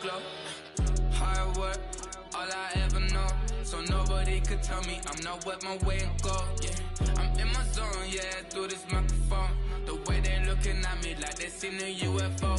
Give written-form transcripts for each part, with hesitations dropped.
glow. Hard work, all I ever know. So nobody could tell me I'm not wet my way and go. Yeah, I'm in my zone, yeah, through this microphone. The way they're looking at me like they seen a UFO.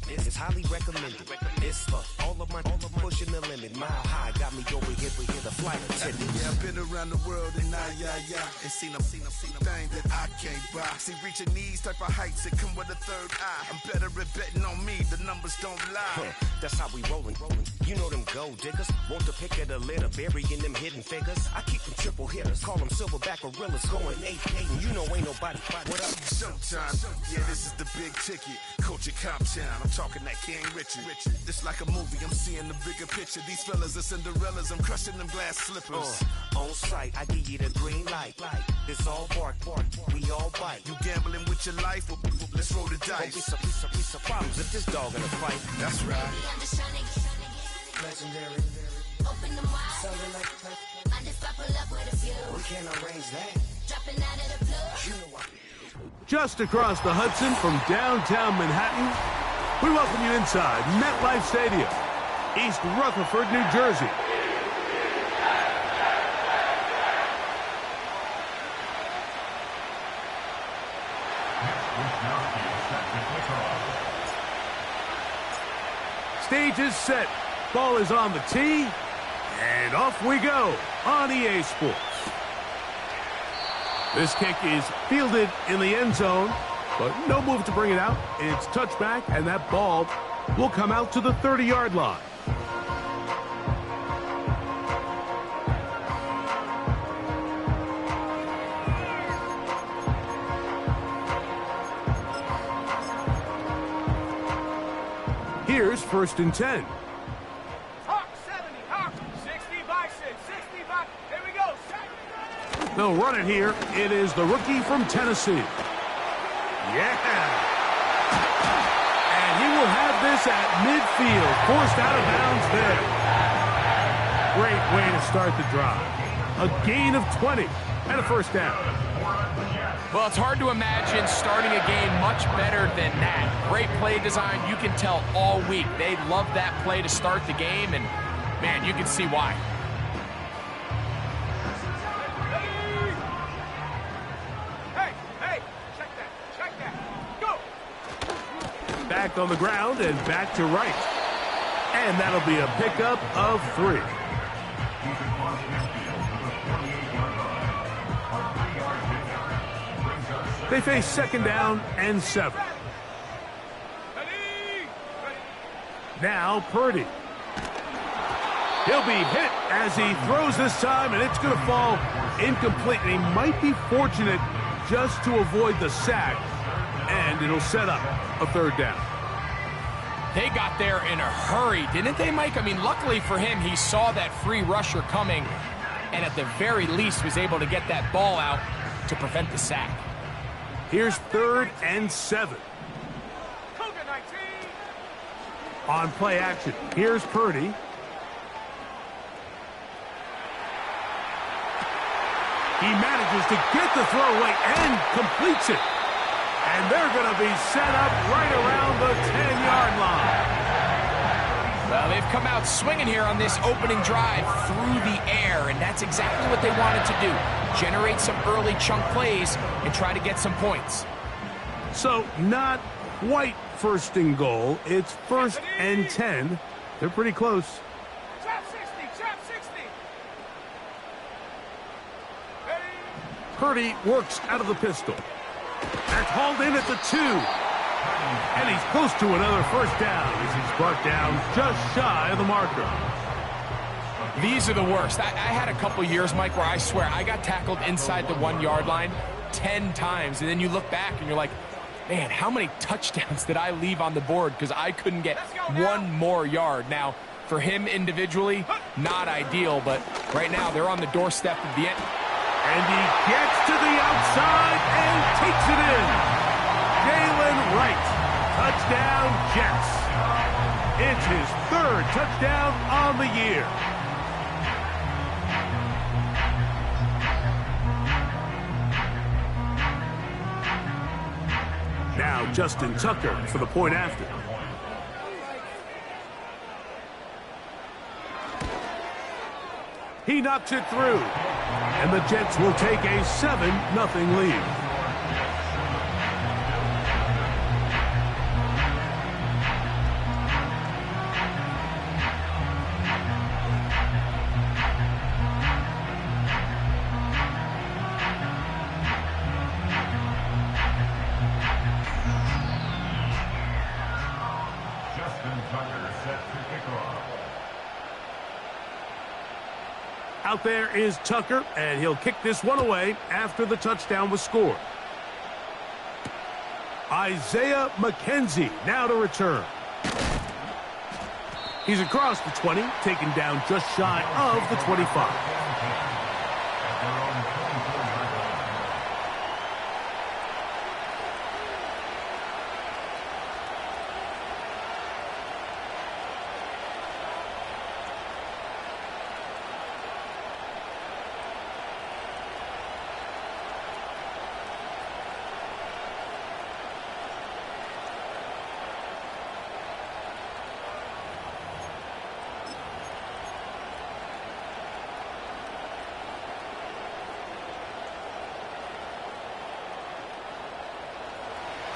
It's highly recommended. It's for all of my pushing the limit. Mile high got me over here for the flight attendant. Yeah, I've been around the world and and seen a thing that I can't buy. See, reaching these type of heights, it come with a third eye. I'm better at betting on me, the numbers don't lie. That's how we rollin'. You know them gold diggers, want to pick at a litter, burying them hidden figures. I keep them triple hitters, call them silverback gorillas, going 8-8, and you know ain't nobody. What up? Showtime, yeah, this is the big ticket. Culture Cop Town, I'm talking that King Richard. This like a movie, I'm seeing the bigger picture. These fellas are Cinderellas, I'm crushing them glass slippers. On sight, I give you the green light. It's all bark, we all bite. You gambling with your life, well, let's roll the dice. Don't be some problems if this dog in a fight. That's right. Legendary. Open them wide. Sounding like Mind if I pull up with a few? we can't arrange that. Dropping out of the blue. You know what? Just across the Hudson from downtown Manhattan, we welcome you inside MetLife Stadium, East Rutherford, New Jersey. Stage is set, ball is on the tee, and off we go on EA Sports. This kick is fielded in the end zone, but no move to bring it out. It's touchback, and that ball will come out to the 30-yard line. Here's 1st and 10. Hawk 70, Hawk 60 by 6, 60 by, here we go, 70. They'll run it here. It is the rookie from Tennessee. Yeah. And he will have this at midfield, forced out of bounds there. Great way to start the drive. A gain of 20 and a 1st down. Well, it's hard to imagine starting a game much better than that. Great play design. You can tell all week they love that play to start the game, and, man, you can see why. Hey, check that, go! Back on the ground and back to right. And that'll be a pickup of 3. They face 2nd down and 7. Now Purdy. He'll be hit as he throws this time, and it's going to fall incomplete. And he might be fortunate just to avoid the sack, and it'll set up a 3rd down. They got there in a hurry, didn't they, Mike? I mean, luckily for him, he saw that free rusher coming, and at the very least was able to get that ball out to prevent the sack. Here's 3rd and 7. On play action, here's Purdy. He manages to get the throw away and completes it. And they're going to be set up right around the 10-yard line. Well, they've come out swinging here on this opening drive through the air, and that's exactly what they wanted to do. Generate some early chunk plays and try to get some points. So, not quite 1st and goal. It's 1st and 10. They're pretty close. Trap 60. Purdy works out of the pistol. That's hauled in at the 2. And he's close to another 1st down as he's brought down just shy of the marker. These are the worst. I had a couple years, Mike, where I swear I got tackled inside the 1-yard line 10 times. And then you look back and you're like, man, how many touchdowns did I leave on the board because I couldn't get one more yard? Now, for him individually, not ideal, but right now they're on the doorstep of the end. And he gets to the outside and takes it in. Jalen Wright, touchdown Jets. It's his 3rd touchdown on the year. Now Justin Tucker for the point after. He knocks it through. And the Jets will take a 7-0 lead. Out there is Tucker, and he'll kick this one away after the touchdown was scored. Isaiah McKenzie now to return. He's across the 20, taken down just shy of the 25.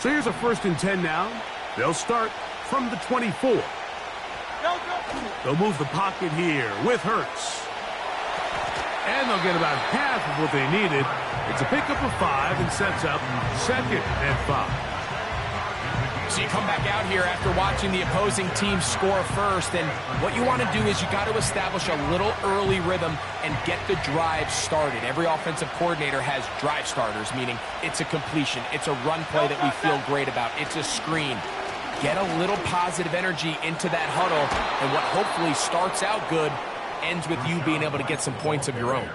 So here's a 1st and 10 now. They'll start from the 24. They'll move the pocket here with Hurts. And they'll get about half of what they needed. It's a pickup of 5 and sets up 2nd and 5. So you come back out here after watching the opposing team score first, and what you want to do is you got to establish a little early rhythm and get the drive started. Every offensive coordinator has drive starters, meaning it's a completion, it's a run play that we feel great about, it's a screen. Get a little positive energy into that huddle, and what hopefully starts out good ends with you being able to get some points of your own.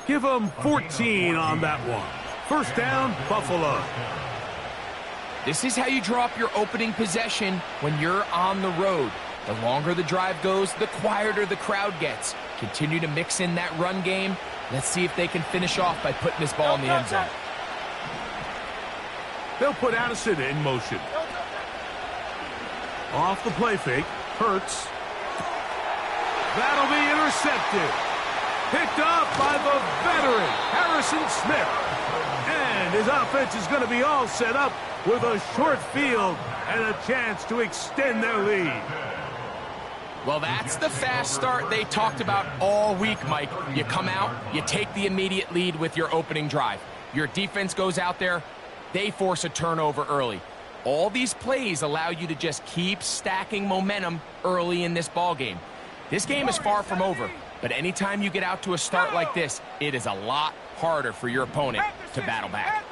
Give them 14 on that one. 1st down, Buffalo. This is how you draw up your opening possession when you're on the road. The longer the drive goes, the quieter the crowd gets. Continue to mix in that run game. Let's see if they can finish off by putting this ball in the end zone. They'll put Addison in motion. Off the play fake, Hurts. That'll be intercepted. Picked off by the veteran, Harrison Smith. And his offense is going to be all set up with a short field and a chance to extend their lead. Well, that's the fast start they talked about all week, Mike. You come out, you take the immediate lead with your opening drive. Your defense goes out there, they force a turnover early. All these plays allow you to just keep stacking momentum early in this ball game. This game is far from over, but anytime you get out to a start like this, it is a lot harder for your opponent to battle back.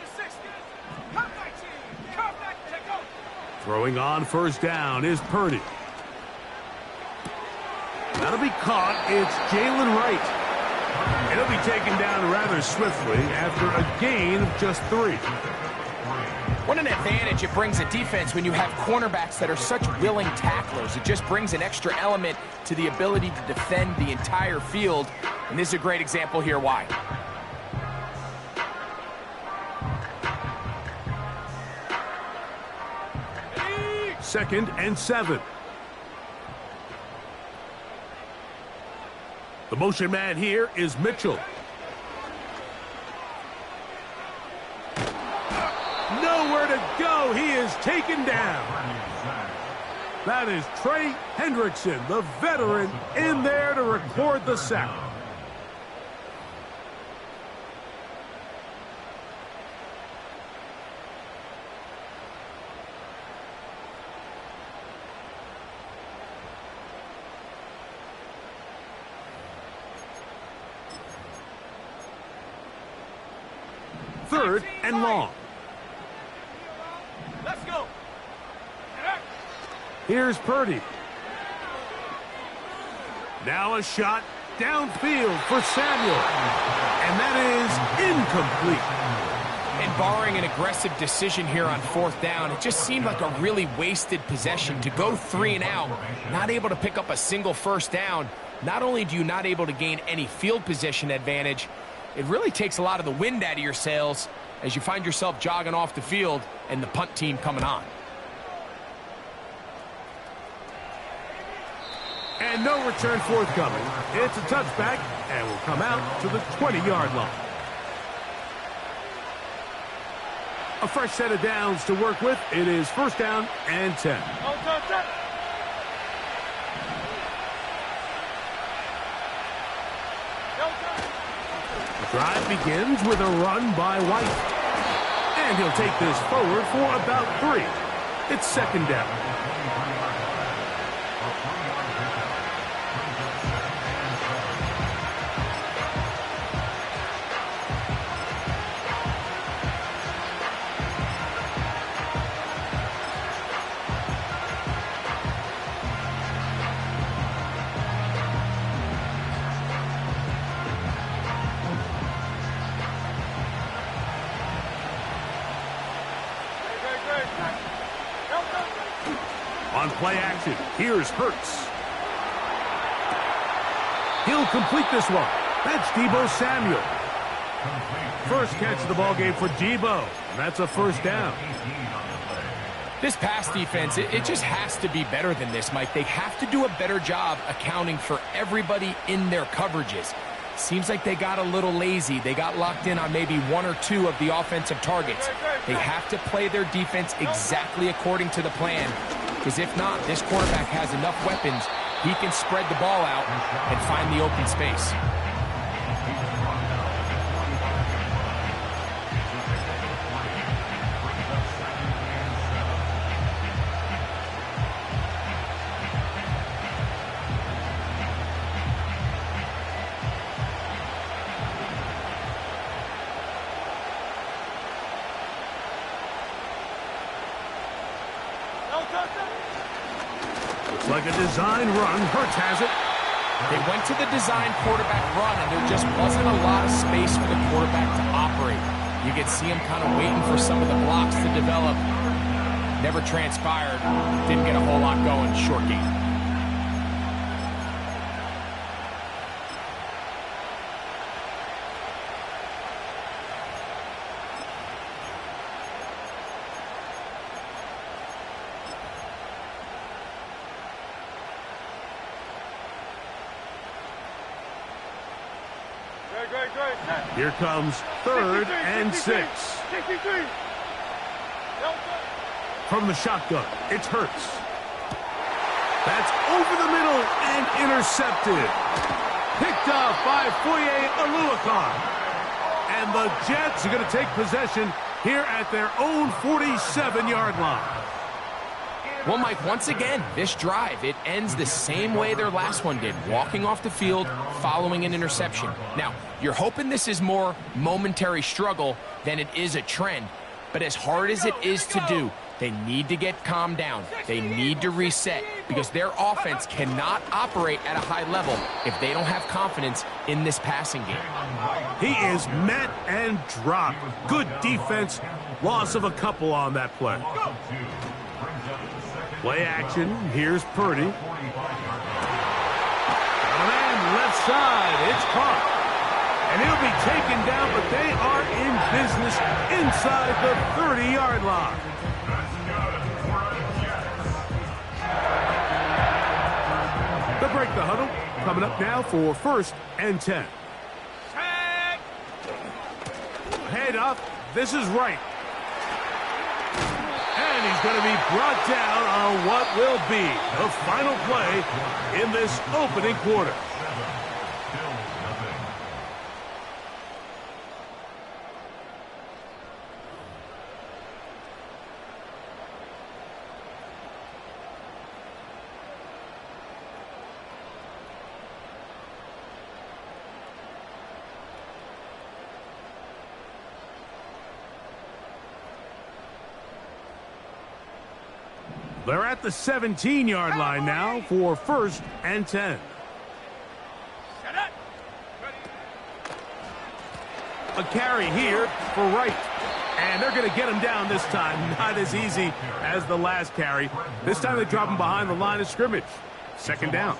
Throwing on 1st down is Purdy. That'll be caught. It's Jalen Wright. It'll be taken down rather swiftly after a gain of just 3. What an advantage it brings a defense when you have cornerbacks that are such willing tacklers. It just brings an extra element to the ability to defend the entire field. And this is a great example here why. 2nd and 7. The motion man here is Mitchell. Nowhere to go. He is taken down. That is Trey Hendrickson, the veteran, in there to record the sack. Third and long. Let's go. Here's Purdy. Now a shot downfield for Samuel. And that is incomplete. And barring an aggressive decision here on 4th down, it just seemed like a really wasted possession to go 3 and out, not able to pick up a single first down. Not only do you not able to gain any field position advantage, it really takes a lot of the wind out of your sails as you find yourself jogging off the field and the punt team coming on. And no return forthcoming. It's a touchback and will come out to the 20-yard line. A fresh set of downs to work with. It is 1st down and 10. The drive begins with a run by White. And he'll take this forward for about 3. It's 2nd down. On play action, here's Hurts. He'll complete this one. That's Deebo Samuel. First catch of the ball game for Deebo. That's a 1st down. This pass defense, it just has to be better than this, Mike. They have to do a better job accounting for everybody in their coverages. Seems like they got a little lazy. They got locked in on maybe 1 or 2 of the offensive targets. They have to play their defense exactly according to the plan. Because if not, this quarterback has enough weapons, he can spread the ball out and find the open space. Looks like a design run. Hurts has it. They went to the design quarterback run, and there just wasn't a lot of space for the quarterback to operate. You could see him kind of waiting for some of the blocks to develop. Never transpired. Didn't get a whole lot going. Short game. Here comes 3rd and 6. From the shotgun, it's Hurts. That's over the middle and intercepted. Picked off by Foye Oluokun. And the Jets are going to take possession here at their own 47-yard line. Well, Mike, once again, this drive, it ends the same way their last one did, walking off the field, following an interception. Now, you're hoping this is more momentary struggle than it is a trend, but as hard as it is to do, they need to get calmed down. They need to reset because their offense cannot operate at a high level if they don't have confidence in this passing game. He is met and dropped. Good defense. Loss of a couple on that play. Play action. Here's Purdy. And left side. It's caught. And he'll be taken down, but they are in business inside the 30-yard line. The break the huddle. Coming up now for 1st and 10. Head up. This is right. And he's going to be brought down on what will be the final play in this opening quarter. They're at the 17-yard line now for 1st and 10. A carry here for Wright. And they're going to get him down this time. Not as easy as the last carry. This time they drop him behind the line of scrimmage. Second down.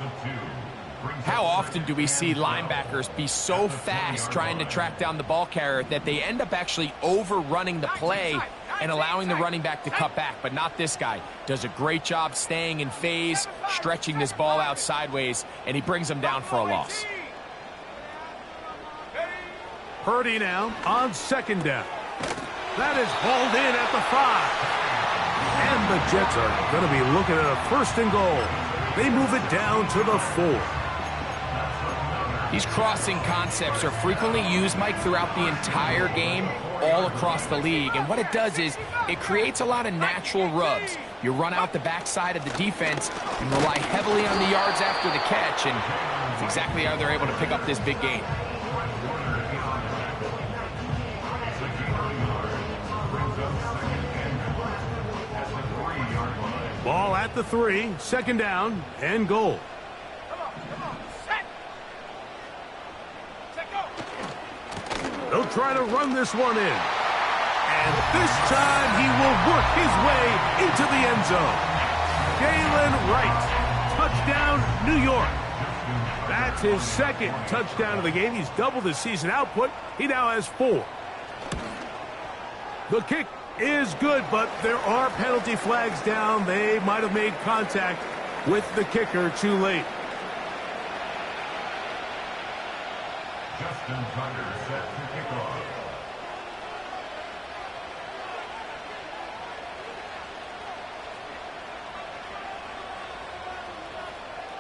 How often do we see linebackers be so fast trying to track down the ball carrier that they end up actually overrunning the play and allowing the running back to cut back? But not this guy. Does a great job staying in phase, stretching this ball out sideways, and he brings him down for a loss. Purdy now on second down. That is hauled in at the 5. And the Jets are going to be looking at a first and goal. They move it down to the 4. These crossing concepts are frequently used, Mike, throughout the entire game, all across the league. And what it does is it creates a lot of natural rubs. You run out the backside of the defense and rely heavily on the yards after the catch, and that's exactly how they're able to pick up this big gain. Ball at the 3, second down and goal. They'll try to run this one in. And this time he will work his way into the end zone. Jalen Wright, touchdown, New York. That's his second touchdown of the game. He's doubled his season output. He now has 4. The kick is good, but there are penalty flags down. They might have made contact with the kicker too late. Justin Tucker set to kick off.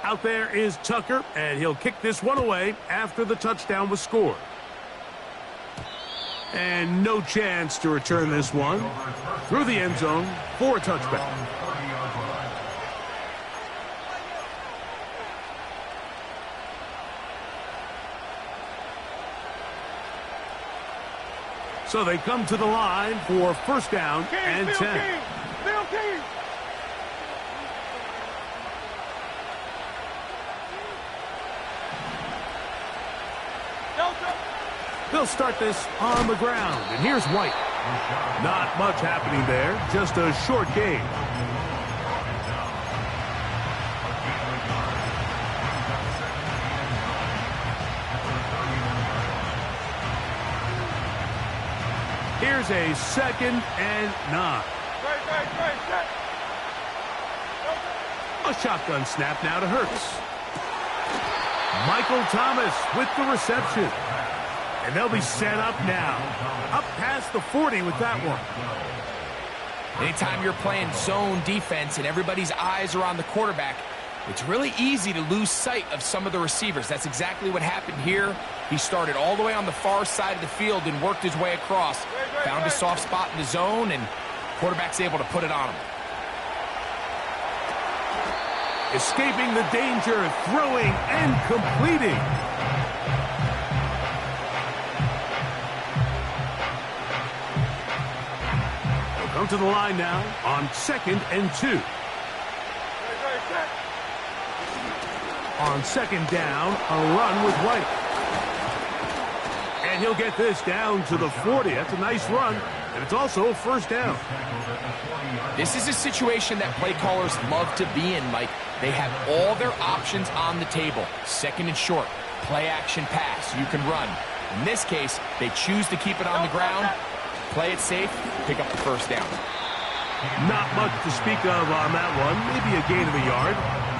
Out there is Tucker, and he'll kick this one away after the touchdown was scored. And no chance to return this one through the end zone for a touchback. So they come to the line for first down and 10. They'll start this on the ground, and here's White. Not much happening there, just a short gain. Here's a second and 9. A shotgun snap now to Hurts. Michael Thomas with the reception. And they'll be set up now. Up past the 40 with that one. Anytime you're playing zone defense and everybody's eyes are on the quarterback, it's really easy to lose sight of some of the receivers. That's exactly what happened here. He started all the way on the far side of the field and worked his way across. Found a soft spot in the zone, and quarterback's able to put it on him. Escaping the danger, throwing and completing. Come to the line now on second and 2. On second down, a run with White. And he'll get this down to the 40. That's a nice run, and it's also a first down. This is a situation that play callers love to be in, Mike. They have all their options on the table. Second and short, play action pass, you can run. In this case, they choose to keep it on the ground, play it safe, pick up the first down. Not much to speak of on that one. Maybe a gain of a yard.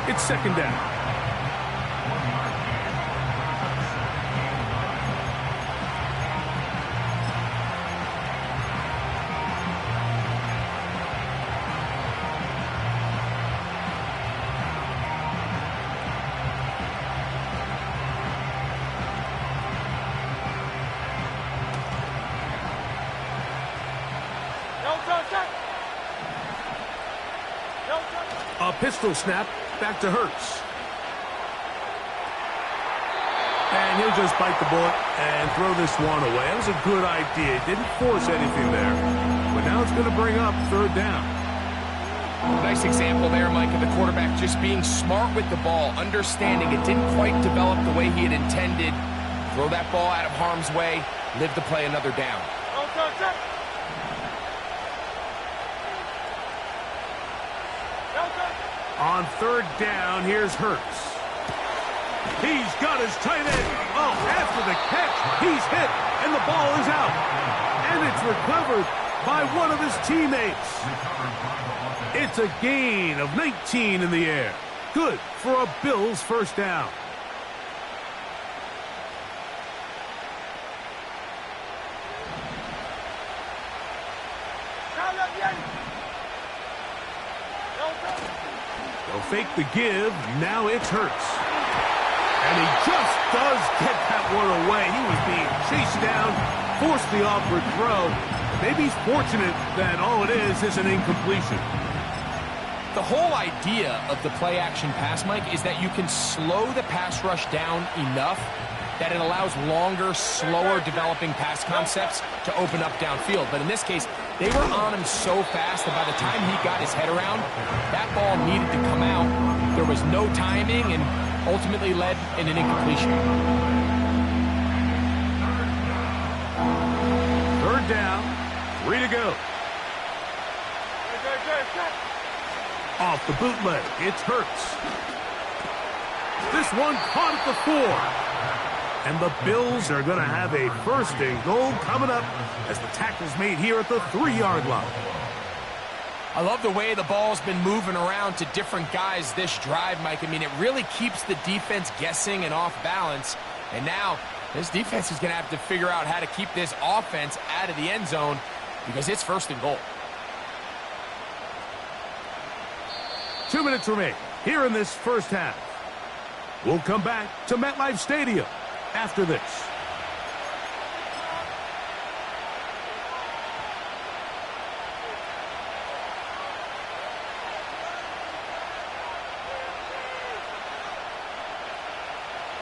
It's second down. A pistol snap back to Hurts. And he'll just bite the bullet and throw this one away. That was a good idea. Didn't force anything there. But now it's going to bring up third down. Nice example there, Mike, of the quarterback just being smart with the ball, understanding it didn't quite develop the way he had intended. Throw that ball out of harm's way, live to play another down. On third down, here's Hurts. He's got his tight end. Oh, after the catch, he's hit, and the ball is out. And it's recovered by one of his teammates. It's a gain of 19 in the air. Good for a Bills first down. They'll fake the give. Now it's Hurts. And he just does get that one away. He was being chased down, forced the awkward throw. Maybe he's fortunate that all it is an incompletion. The whole idea of the play-action pass, Mike, is that you can slow the pass rush down enough that it allows longer, slower developing pass concepts to open up downfield. But in this case, they were on him so fast that by the time he got his head around, that ball needed to come out. There was no timing and ultimately led in an incompletion. Third down, 3 to go. Off the bootleg, it's Hurts. This one caught at the 4. And the Bills are going to have a first and goal coming up as the tackle's made here at the 3-yard line. I love the way the ball's been moving around to different guys this drive, Mike. I mean, it really keeps the defense guessing and off balance. And now this defense is going to have to figure out how to keep this offense out of the end zone because it's first and goal. 2 minutes remain here in this first half. We'll come back to MetLife Stadium after this.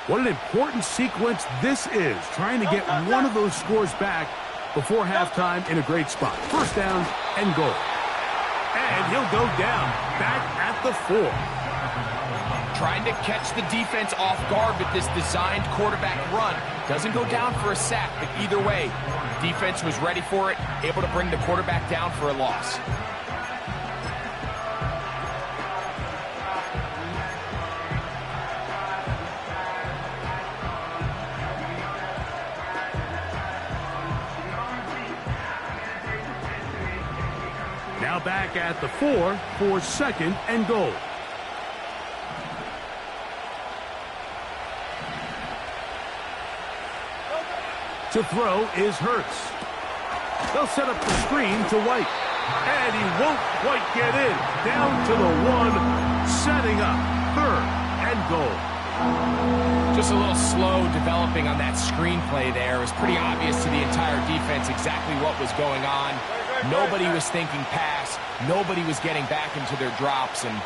What an important sequence this is, trying to get one of those scores back before halftime in a great spot. First down and goal. And he'll go down, back at the 4. Trying to catch the defense off guard with this designed quarterback run. Doesn't go down for a sack, but either way, defense was ready for it, able to bring the quarterback down for a loss. Now back at the 4 for second and goal. To throw is Hurts. They'll set up the screen to White. And he won't quite get in. Down to the 1, setting up third and goal. Just a little slow developing on that screenplay there. It was pretty obvious to the entire defense exactly what was going on. Nobody was thinking pass. Nobody was getting back into their drops, and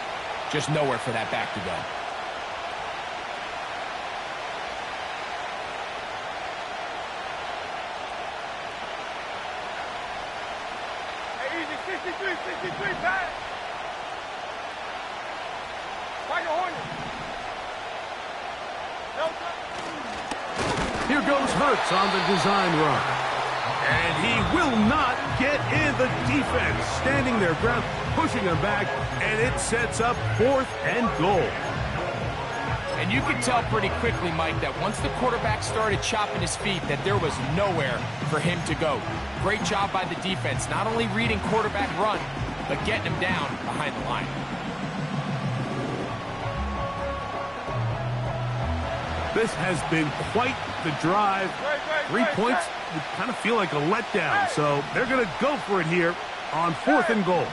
just nowhere for that back to go. Hey, easy, 63, pass. Fight your Hornet. Here goes Hurts on the design run. And he will not get in. The defense standing their ground, pushing him back, and it sets up fourth and goal. And you could tell pretty quickly, Mike, that once the quarterback started chopping his feet, that there was nowhere for him to go. Great job by the defense, not only reading quarterback run, but getting him down behind the line. This has been quite the drive. 3 points would kind of feel like a letdown, so they're going to go for it here on fourth and goal.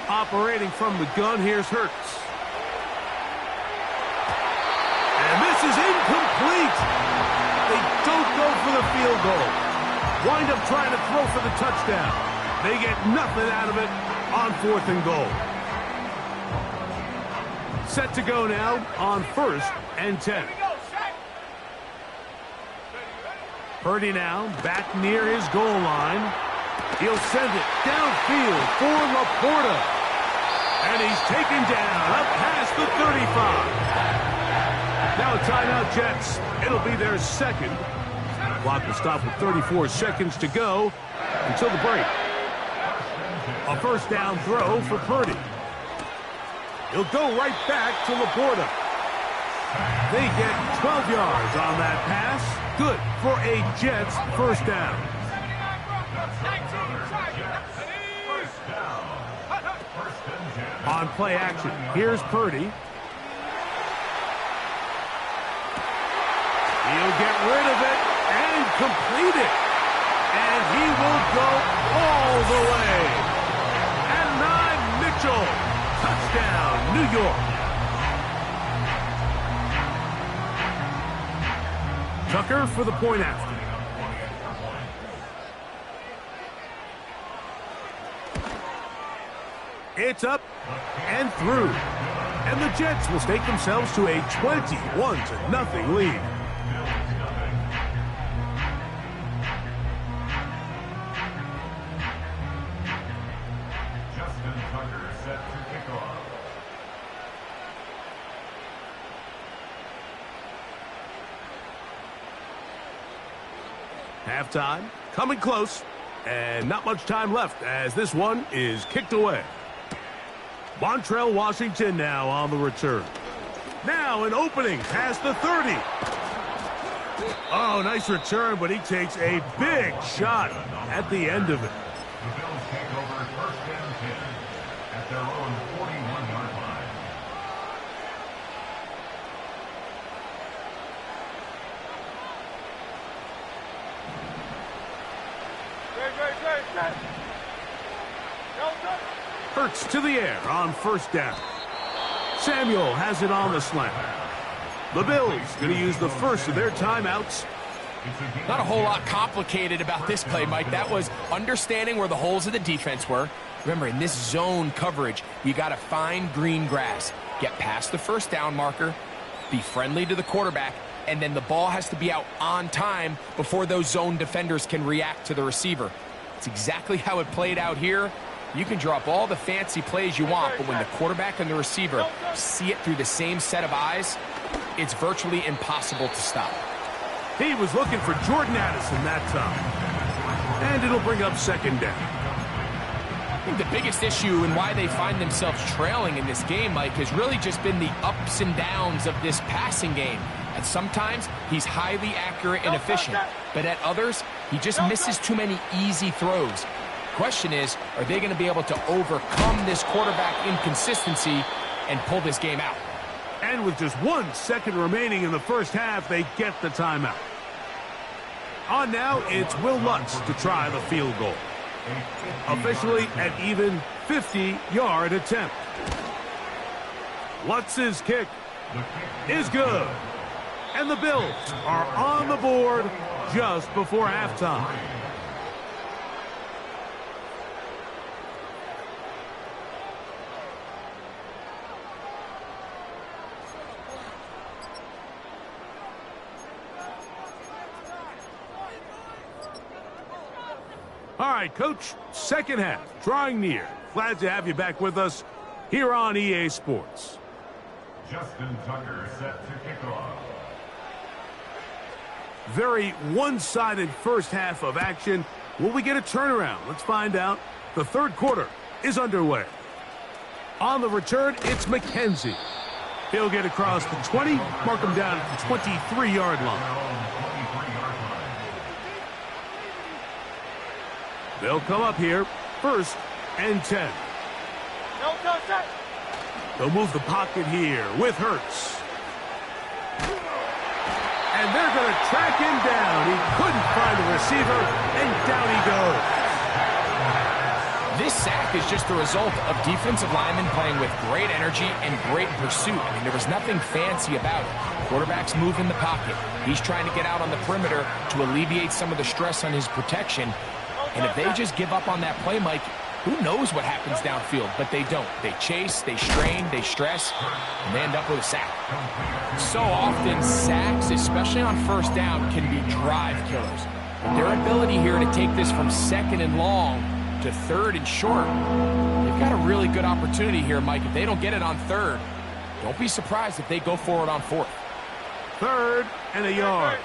Operating from the gun, here's Hurts. And this is incomplete. They don't go for the field goal. Wind up trying to throw for the touchdown. They get nothing out of it on fourth and goal. Set to go now on first and 10. Purdy now back near his goal line. He'll send it downfield for Laporta. And he's taken down up past the 35. Now a timeout, Jets. It'll be their second. Clock will stop with 34 seconds to go until the break. A first down throw for Purdy. He'll go right back to Laporta. They get 12 yards on that pass. Good for a Jets first down. On play action, here's Purdy. He'll get rid of it and complete it. And he will go all the way. And Mitchell. Touchdown, New York. Tucker for the point after. It's up and through. And the Jets will stake themselves to a 21-0 lead. Justin Tucker set to kick off. Halftime, coming close, and not much time left as this one is kicked away. Montrell Washington now on the return. Now an opening past the 30. Oh, nice return, but he takes a big shot at the end of it. The Bills take over first and 10 at their own 41-yard line. Hurts to the air on first down. Samuel has it on the slant. The Bills going to use the first of their timeouts. Not a whole lot complicated about this play, Mike. That was understanding where the holes of the defense were. Remember, in this zone coverage, you got to find green grass. Get past the first down marker, be friendly to the quarterback, and then the ball has to be out on time before those zone defenders can react to the receiver. It's exactly how it played out here. You can draw up all the fancy plays you want, but when the quarterback and the receiver see it through the same set of eyes, it's virtually impossible to stop. He was looking for Jordan Addison that time. And it'll bring up second down. I think the biggest issue and why they find themselves trailing in this game, Mike, has really just been the ups and downs of this passing game. And sometimes he's highly accurate and efficient, but at others, he just misses too many easy throws. Question is, are they going to be able to overcome this quarterback inconsistency and pull this game out? And with just 1 second remaining in the first half, they get the timeout. On now, it's Will Lutz to try the field goal. Officially an even 50-yard attempt. Lutz's kick is good. And the Bills are on the board just before halftime. All right, Coach, second half, drawing near. Glad to have you back with us here on EA Sports. Justin Tucker set to kick off. Very one-sided first half of action. Will we get a turnaround? Let's find out. The third quarter is underway. On the return, it's McKenzie. He'll get across the 20, mark him down at the 23-yard line. They'll come up here, first and 10. They'll move the pocket here with Hurts. And they're going to track him down. He couldn't find a receiver, and down he goes. This sack is just the result of defensive linemen playing with great energy and great pursuit. I mean, there was nothing fancy about it. Quarterback's move in the pocket. He's trying to get out on the perimeter to alleviate some of the stress on his protection. And if they just give up on that play, Mike, who knows what happens downfield? But they don't. They chase, they strain, they stress, and they end up with a sack. So often, sacks, especially on first down, can be drive killers. But their ability here to take this from second and long to 3rd and short. They've got a really good opportunity here, Mike. If they don't get it on 3rd, don't be surprised if they go for it on 4th. 3rd and a yard.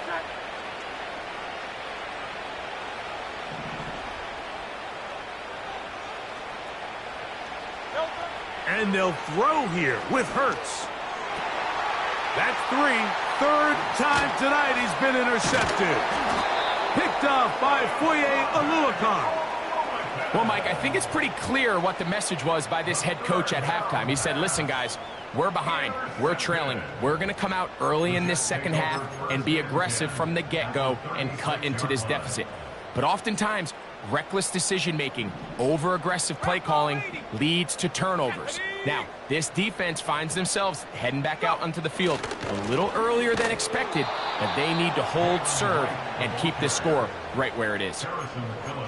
And they'll throw here with Hurts. That's 3. 3rd time tonight he's been intercepted. Picked off by Foye Oluokun. Well, Mike, I think it's pretty clear what the message was by this head coach at halftime. He said, listen, guys, we're behind. We're trailing. We're going to come out early in this second half and be aggressive from the get-go and cut into this deficit. But oftentimes, reckless decision-making, over-aggressive play calling leads to turnovers. Now, this defense finds themselves heading back out onto the field a little earlier than expected, but they need to hold serve and keep this score right where it is.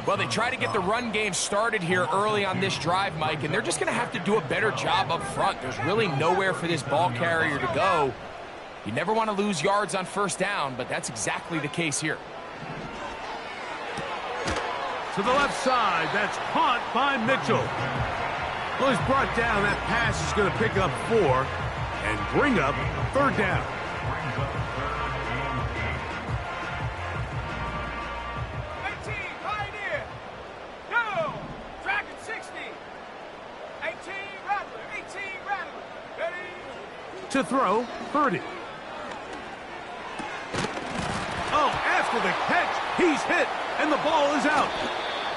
Well, they try to get the run game started here early on this drive, Mike, and they're just going to have to do a better job up front. There's really nowhere for this ball carrier to go. You never want to lose yards on 1st down, but that's exactly the case here. To the left side, that's caught by Mitchell. Well, he's brought down. That pass is going to pick up 4 and bring up 3rd down. Pioneer. Go. Dragon 60. 18 Rattler. 18 Rattler. Ready. To throw, Purdy. Oh, after the catch, he's hit, and the ball is out.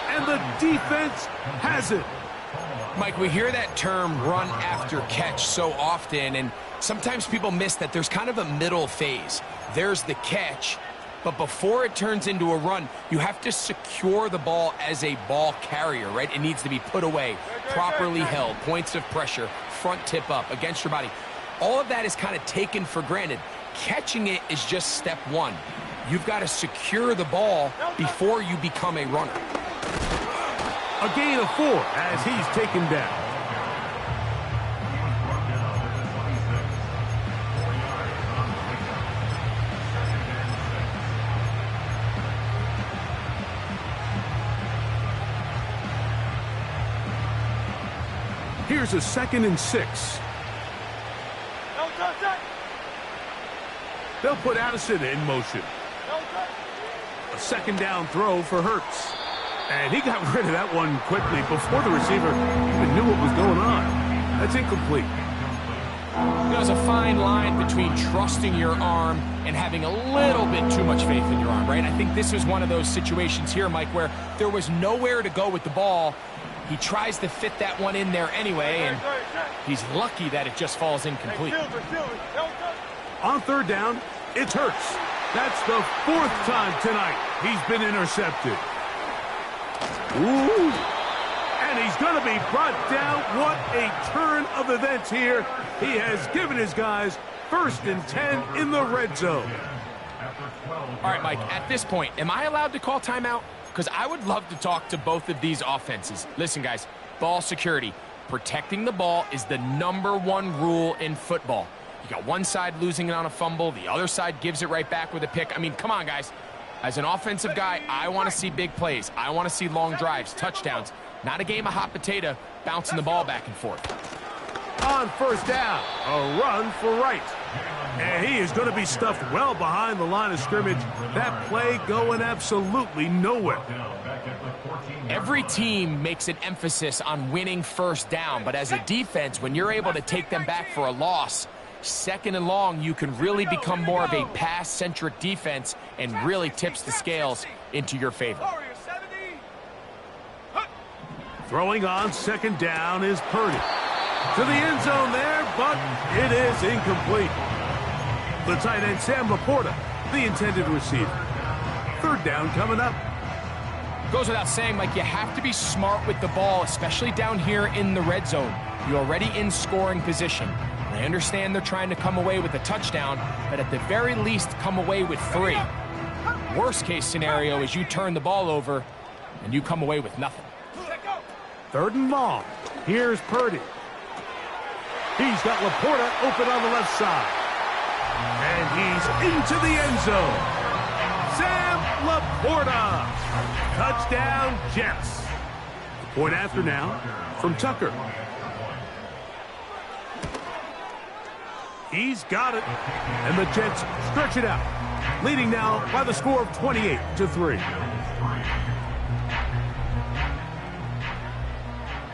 And the defense has it. Mike, we hear that term run after catch so often, and sometimes people miss that there's kind of a middle phase. There's the catch, but before it turns into a run, you have to secure the ball as a ball carrier, right? It needs to be put away, properly held, points of pressure, front tip up against your body. All of that is kind of taken for granted. Catching it is just step 1. You've got to secure the ball before you become a runner. A gain of 4 as he's taken down. Here's a 2nd and 6. They'll put Addison in motion. A 2nd down throw for Hurts. And he got rid of that one quickly before the receiver even knew what was going on. That's incomplete. There's a fine line between trusting your arm and having a little bit too much faith in your arm, right? I think this was one of those situations here, Mike, where there was nowhere to go with the ball. He tries to fit that one in there anyway, and he's lucky that it just falls incomplete. On 3rd down, it's Hurts. That's the 4th time tonight he's been intercepted. Ooh. And he's going to be brought down. What a turn of events here. He has given his guys 1st and 10 in the red zone. All right, Mike, at this point, am I allowed to call timeout? Because I would love to talk to both of these offenses. Listen, guys, ball security. Protecting the ball is the #1 rule in football. You got one side losing it on a fumble, the other side gives it right back with a pick. I mean, come on, guys. As an offensive guy, I want to see big plays. I want to see long drives, touchdowns. Not a game of hot potato, bouncing the ball back and forth. On 1st down, a run for Wright. And he is going to be stuffed well behind the line of scrimmage. That play going absolutely nowhere. Every team makes an emphasis on winning 1st down, but as a defense, when you're able to take them back for a loss, 2nd and long, you can really become more of a pass-centric defense and really tips the scales into your favor. Throwing on 2nd down is Purdy. To the end zone there, but it is incomplete. The tight end, Sam Laporta, the intended receiver. 3rd down coming up. Goes without saying, Mike, you have to be smart with the ball, especially down here in the red zone. You're already in scoring position. I understand they're trying to come away with a touchdown, but at the very least, come away with 3. Worst case scenario is you turn the ball over and you come away with nothing. 3rd and long. Here's Purdy. He's got Laporta open on the left side. And he's into the end zone. Sam Laporta. Touchdown, Jets. Point after now from Tucker. He's got it. And the Jets stretch it out. Leading now by the score of 28-3.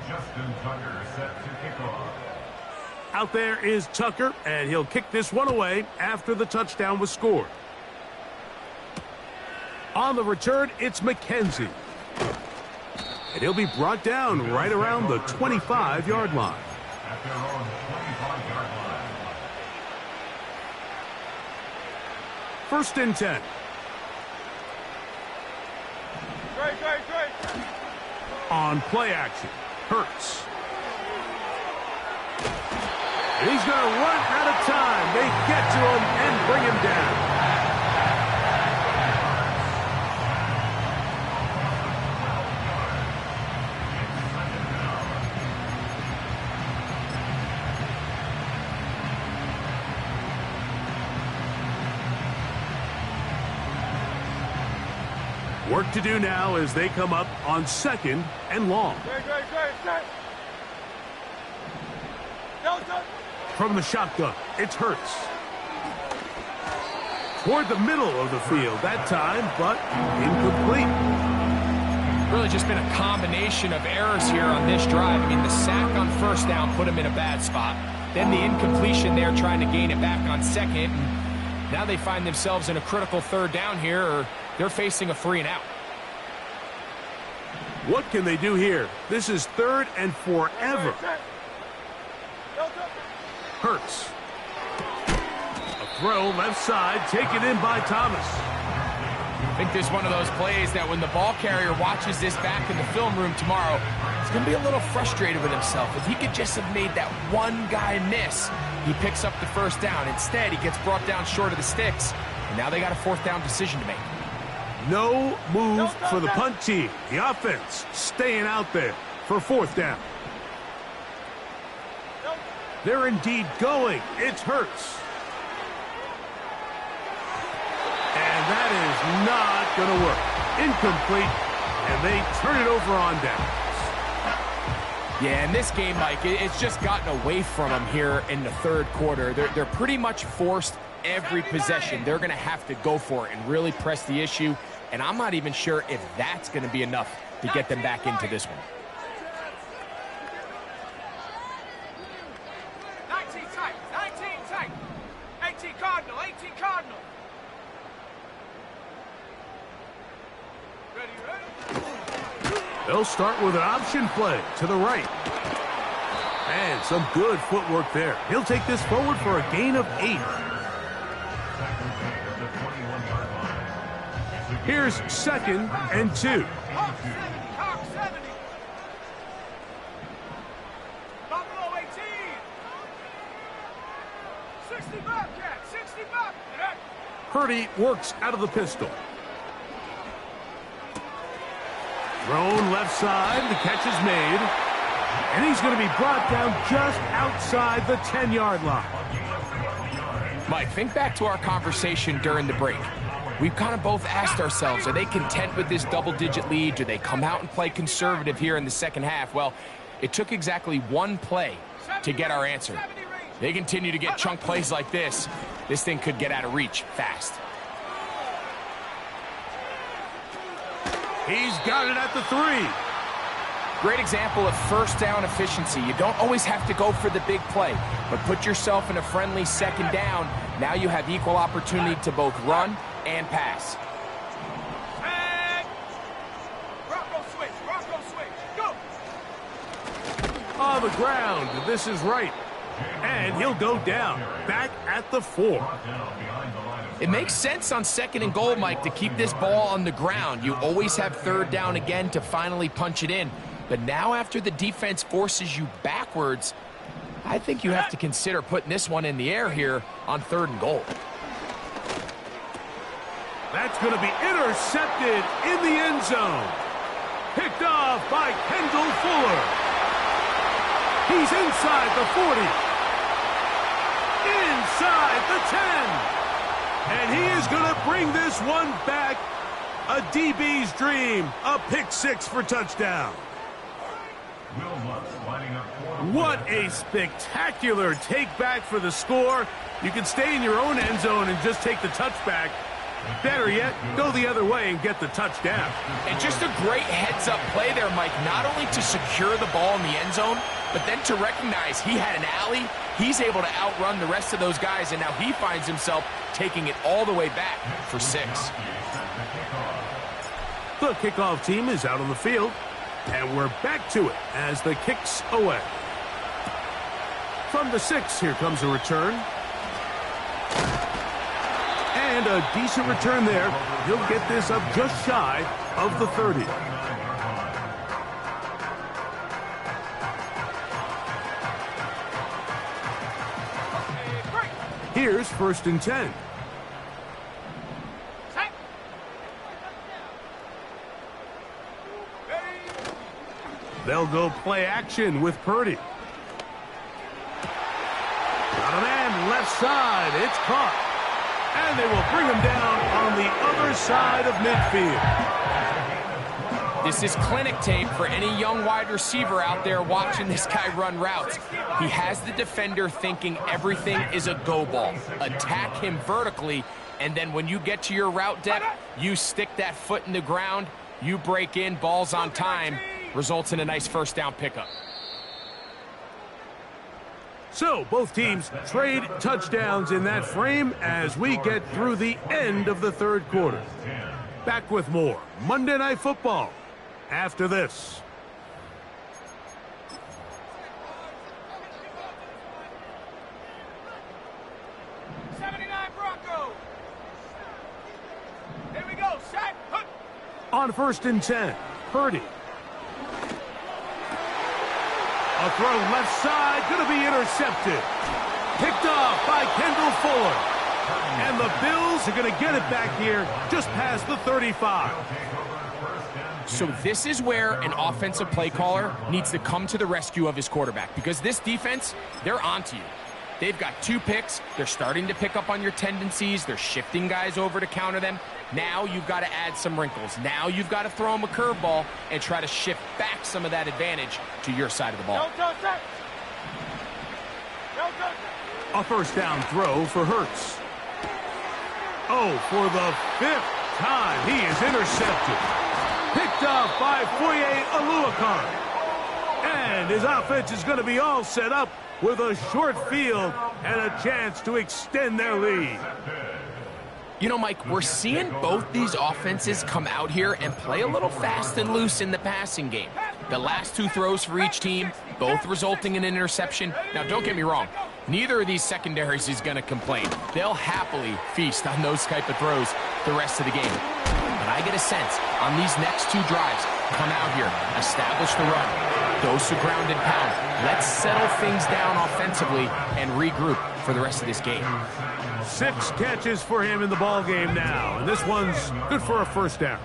Justin Tucker set to kick off. Out there is Tucker, and he'll kick this one away after the touchdown was scored. On the return, it's McKenzie. And he'll be brought down right around the 25-yard line. At their own 25-yard line. First and 10. Great. On play action, Hurts. And he's going to run out of time. They get to him and bring him down. Work to do now as they come up on 2nd and long. Great. From the shotgun, it's Hurts. Toward the middle of the field that time, but incomplete. Really just been a combination of errors here on this drive. I mean, the sack on first down put him in a bad spot. Then the incompletion there trying to gain it back on second. And now they find themselves in a critical third down here, or they're facing a 3 and out. What can they do here? This is 3rd and forever. Hurts. A throw left side, taken in by Thomas. I think this is one of those plays that when the ball carrier watches this back in the film room tomorrow, he's going to be a little frustrated with himself. If he could just have made that one guy miss, he picks up the first down. Instead, he gets brought down short of the sticks, and now they got a 4th down decision to make. No move for the punt team. The offense staying out there for 4th down. They're indeed going. It's Hurts. And that is not going to work. Incomplete, and they turn it over on downs. Yeah, in this game, Mike, it's just gotten away from them here in the 3rd quarter. They're pretty much forced every possession. They're going to have to go for it and really press the issue, and I'm not even sure if that's going to be enough to get them back into this one. 19 tight. 18 Cardinal. Ready? They'll start with an option play to the right. And some good footwork there. He'll take this forward for a gain of 8. Here's 2nd and 2. Hawk 70. Buffalo 18. 60 Bobcat. 60 Bobcat. Purdy works out of the pistol. Thrown left side. The catch is made. And he's going to be brought down just outside the 10-yard line. Mike, think back to our conversation during the break. We've kind of both asked ourselves, are they content with this double-digit lead? Do they come out and play conservative here in the second half? Well, it took exactly one play to get our answer. They continue to get chunk plays like this. This thing could get out of reach fast. He's got it at the 3. Great example of first down efficiency. You don't always have to go for the big play, but put yourself in a friendly 2nd down. Now you have equal opportunity to both run and pass. And Bronco switch. Go. On the ground. This is right. And he'll go down. Back at the 4. It makes sense on 2nd and goal, Mike, to keep this ball on the ground. You always have 3rd down again to finally punch it in. But now after the defense forces you backwards, I think you have to consider putting this one in the air here on 3rd and goal. That's going to be intercepted in the end zone. Picked off by Kendall Fuller. He's inside the 40. Inside the 10. And he is going to bring this one back. A DB's dream. A pick 6 for touchdown. lining up for the What a spectacular take back for the score. You can stay in your own end zone and just take the touchback. Better yet, go the other way and get the touchdown. And just a great heads-up play there, Mike, not only to secure the ball in the end zone, but then to recognize he had an alley. He's able to outrun the rest of those guys, and now he finds himself taking it all the way back for 6. The kickoff team is out on the field, and we're back to it as the kick's away. From the 6, here comes a return. And a decent return there. He'll get this up just shy of the 30. Here's 1st and 10. They'll go play action with Purdy. Got a man left side. It's caught. And they will bring him down on the other side of midfield. This is clinic tape for any young wide receiver out there watching this guy run routes. He has the defender thinking everything is a go ball. Attack him vertically, and then when you get to your route depth, you stick that foot in the ground, you break in, ball's on time, results in a nice 1st down pickup. So both teams trade touchdowns in that frame as we get through the end of the 3rd quarter. Back with more Monday Night Football after this. Here we go, set. On 1st and 10, Purdy. A throw left side, going to be intercepted. Picked off by Kendall Fuller. And the Bills are going to get it back here just past the 35. So this is where an offensive play caller needs to come to the rescue of his quarterback, because this defense, they're onto you. They've got 2 picks. They're starting to pick up on your tendencies. They're shifting guys over to counter them. Now you've got to add some wrinkles. Now you've got to throw them a curveball and try to shift back some of that advantage to your side of the ball. A 1st down throw for Hurts. Oh, for the 5th time, he is intercepted. Picked off by Foye Oluokun. And his offense is going to be all set up with a short field and a chance to extend their lead. You know, Mike, we're seeing both these offenses come out here and play a little fast and loose in the passing game. The last 2 throws for each team, both resulting in an interception. Now, don't get me wrong. Neither of these secondaries is going to complain. They'll happily feast on those type of throws the rest of the game. But I get a sense on these next 2 drives, come out here, establish the run, dose of ground and pound. Let's settle things down offensively and regroup for the rest of this game. 6 catches for him in the ball game now, and this one's good for a 1st down.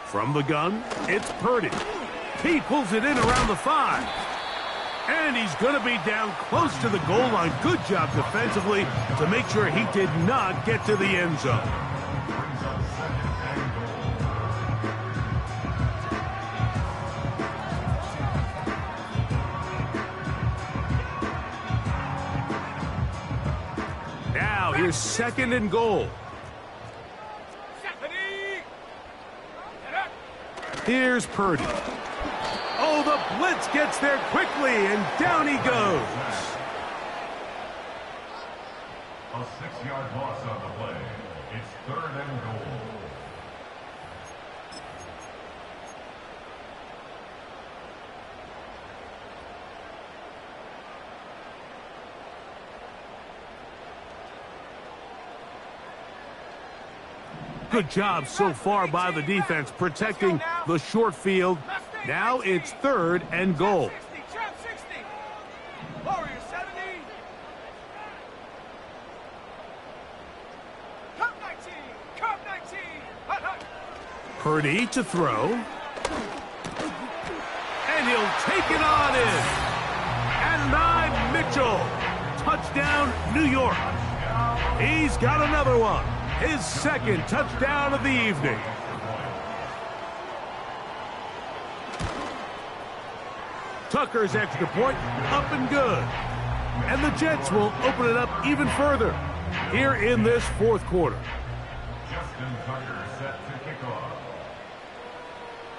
From the gun, it's Purdy. He pulls it in around the 5. And he's going to be down close to the goal line. Good job defensively to make sure he did not get to the end zone. Now here's 2nd and goal. Here's Purdy. Oh, the blitz gets there quickly, and down he goes. A 6-yard loss on the play. It's 3rd and goal. Good job so far by the defense protecting the short field. Now it's 3rd and goal. Warrior 70. Cup 19. Cup 19. Hut, hut. Purdy to throw. And he'll take it on in. Adonai Mitchell. Touchdown, New York. He's got another one. His 2nd touchdown of the evening. Tucker's extra point, up and good. And the Jets will open it up even further here in this fourth quarter. Justin Tucker set to kick off.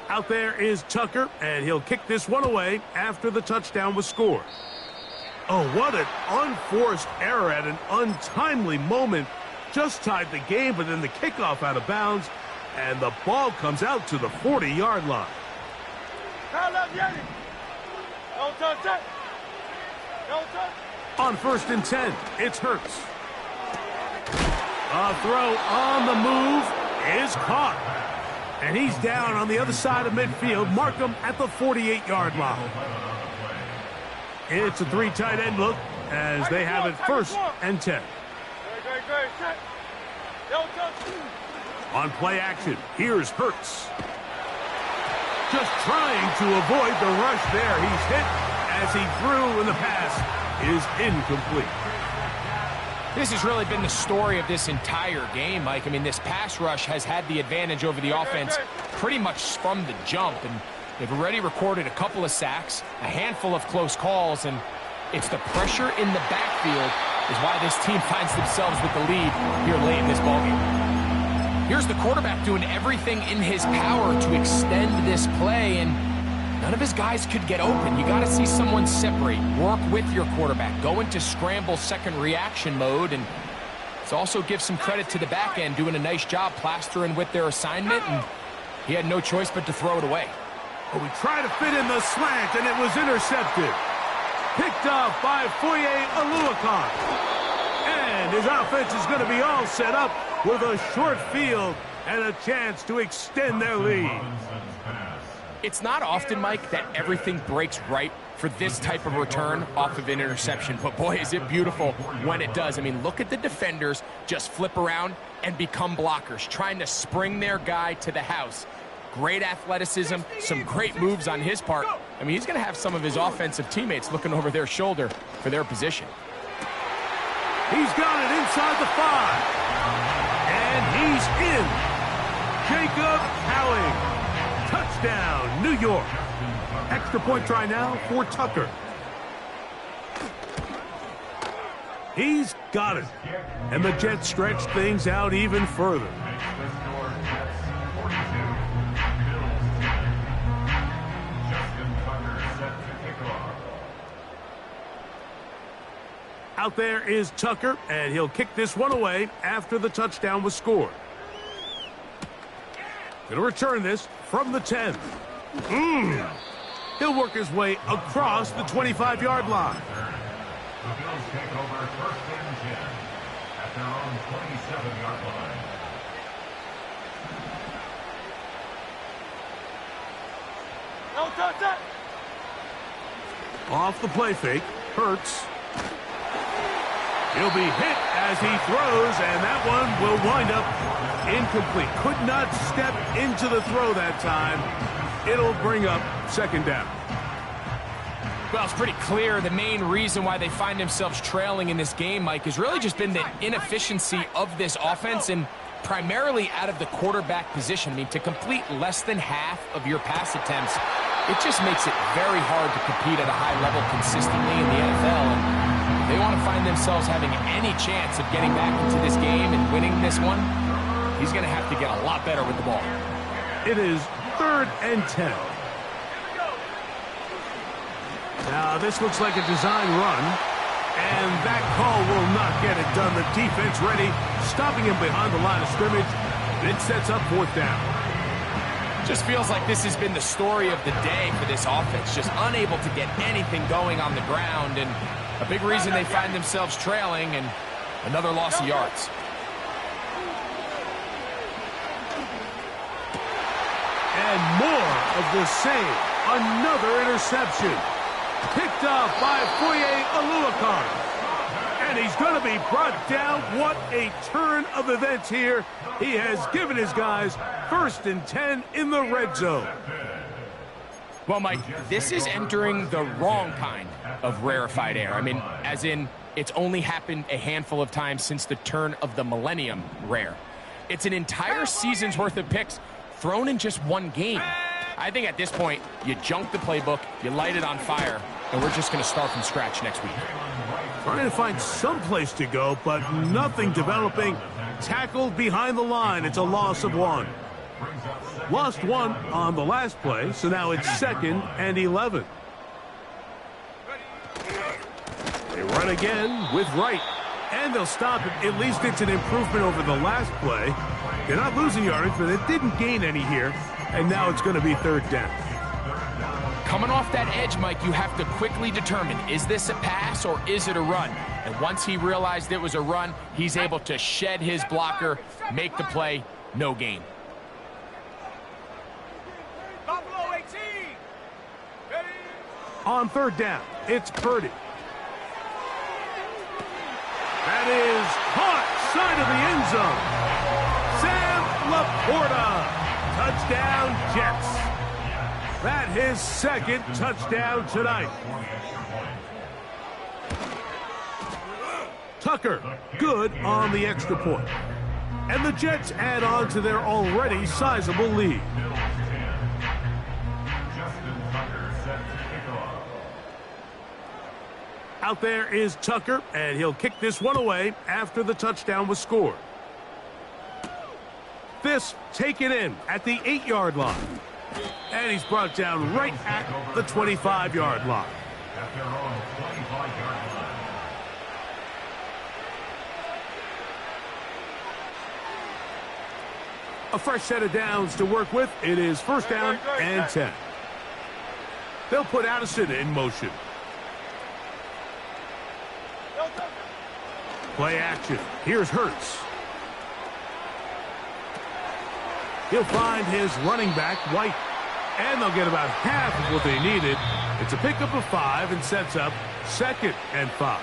Out there is Tucker, and he'll kick this one away after the touchdown was scored. Oh, what an unforced error at an untimely moment. Just tied the game, but then the kickoff out of bounds, and the ball comes out to the 40-yard line. On 1st and 10, it's Hurts. A throw on the move is caught. And he's down on the other side of midfield. Mark him at the 48-yard line. It's a 3 tight end look as they have it 1st and 10. On play action, here's Hurts. Just trying to avoid the rush there. He's hit as he threw, and the pass is incomplete. This has really been the story of this entire game, Mike. I mean, this pass rush has had the advantage over the offense pretty much from the jump, and they've already recorded a couple of sacks, a handful of close calls, and it's the pressure in the backfield is why this team finds themselves with the lead here late in this ballgame. Here's the quarterback doing everything in his power to extend this play, and none of his guys could get open. You got to see someone separate, work with your quarterback, go into scramble second reaction mode, and let's also give some credit to the back end doing a nice job plastering with their assignment, and he had no choice but to throw it away. Well, we tried to fit in the slant, and it was intercepted. Picked off by Foye Oluokun. And his offense is going to be all set up with a short field and a chance to extend their lead. It's not often, Mike, that everything breaks right for this type of return off of an interception. But boy, is it beautiful when it does. I mean, look at the defenders just flip around and become blockers, trying to spring their guy to the house. Great athleticism, some great moves on his part. I mean, he's going to have some of his offensive teammates looking over their shoulder for their position. He's got it inside the 5. And he's in. Jacob Howling. Touchdown, New York. Extra point try now for Tucker. He's got it. And the Jets stretch things out even further. Out there is Tucker, and he'll kick this one away after the touchdown was scored. Going to return this from the 10. He'll work his way across the 25-yard line. The Bills take over 1st and 10 at their own 27-yard line. Off the play fake, Hurts. He'll be hit as he throws, and that one will wind up incomplete. Could not step into the throw that time. It'll bring up 2nd down. Well, it's pretty clear the main reason why they find themselves trailing in this game, Mike, has really just been the inefficiency of this offense and primarily out of the quarterback position. I mean, to complete less than half of your pass attempts, it just makes it very hard to compete at a high level consistently in the NFL. And they want to find themselves having any chance of getting back into this game and winning this one. He's going to have to get a lot better with the ball. It is 3rd and 10. Now, this looks like a design run, and that call will not get it done. The defense ready, stopping him behind the line of scrimmage. It sets up 4th down. Just feels like this has been the story of the day for this offense, just unable to get anything going on the ground, and a big reason they find themselves trailing, and another loss of yards. And more of the same. Another interception. Picked off by Foye Oluokun. And he's going to be brought down. What a turn of events here. He has given his guys 1st and 10 in the red zone. Well, Mike, this is entering the wrong kind of rarefied air. I mean, as in, it's only happened a handful of times since the turn of the millennium rare. It's an entire season's worth of picks thrown in just one game. I think at this point, you junk the playbook, you light it on fire, and we're just going to start from scratch next week. Trying to find some place to go, but nothing developing. Tackled behind the line. It's a loss of 1. Lost 1 on the last play, so now it's 2nd and 11. They run again with Wright, and they'll stop it. At least it's an improvement over the last play. They're not losing yardage, but it didn't gain any here, and now it's going to be 3rd down. Coming off that edge, Mike, you have to quickly determine, is this a pass or is it a run? And once he realized it was a run, he's able to shed his blocker, make the play, no gain. Buffalo 18. Ready? On 3rd down, it's Purdy. That is caught, side of the end zone. Sam Laporta, touchdown Jets. That his 2nd touchdown tonight. Tucker, good on the extra point. And the Jets add on to their already sizable lead. Out there is Tucker, and he'll kick this one away after the touchdown was scored. This taken in at the 8-yard line. And he's brought down right at the 25-yard line. At their own 25-yard line. A fresh set of downs to work with. It is 1st down and 10. They'll put Addison in motion. Play action. Here's Hurts. He'll find his running back, White. And they'll get about half of what they needed. It's a pickup of 5 and sets up 2nd and 5.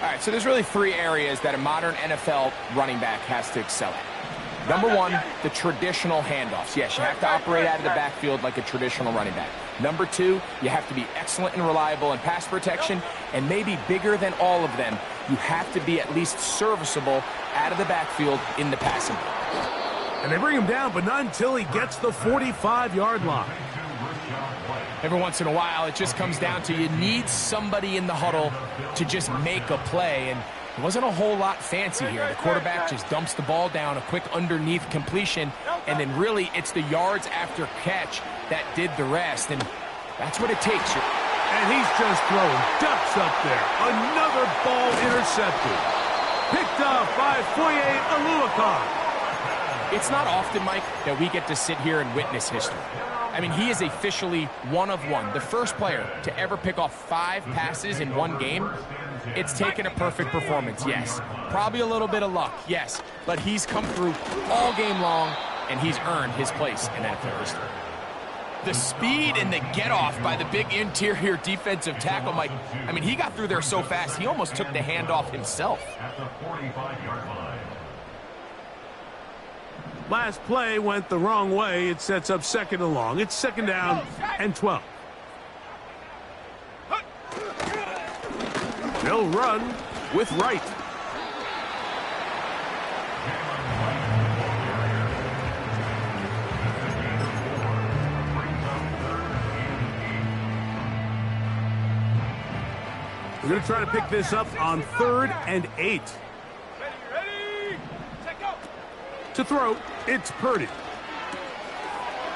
All right, so there's really 3 areas that a modern NFL running back has to excel at. Number 1, the traditional handoffs. Yes, you have to operate out of the backfield like a traditional running back. Number 2, you have to be excellent and reliable in pass protection. And maybe bigger than all of them, you have to be at least serviceable out of the backfield in the passing game. And they bring him down, but not until he gets the 45-yard line. Every once in a while, it just comes down to you need somebody in the huddle to just make a play. And it wasn't a whole lot fancy here. The quarterback just dumps the ball down, a quick underneath completion, and then really it's the yards after catch that did the rest. And that's what it takes. And he's just throwing ducks up there. Another ball intercepted. Picked off by Foye Oluokun. It's not often, Mike, that we get to sit here and witness history. I mean, he is officially one of one. The first player to ever pick off 5 passes in one game. It's taken a perfect performance, yes. Probably a little bit of luck, yes. But he's come through all game long, and he's earned his place in NFL history. The speed and the get-off by the big interior defensive tackle, Mike. I mean, he got through there so fast, he almost took the handoff himself. At the 45-yard line. Last play went the wrong way. It sets up 2nd and long. It's 2nd down and 12. They'll run with Wright. We're going to try to pick this up on 3rd and 8. Ready? Set, go. To throw, it's Purdy.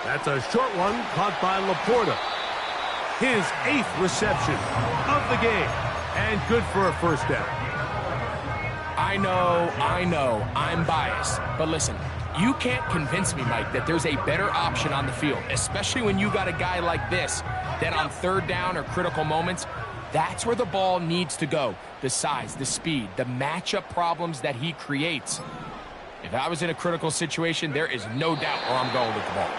That's a short one caught by Laporta. His 8th reception of the game. And good for a 1st down. I know, I'm biased. But listen, you can't convince me, Mike, that there's a better option on the field, especially when you got a guy like this, that on 3rd down or critical moments, that's where the ball needs to go. The size, the speed, the matchup problems that he creates. If I was in a critical situation, there is no doubt where I'm going with the ball.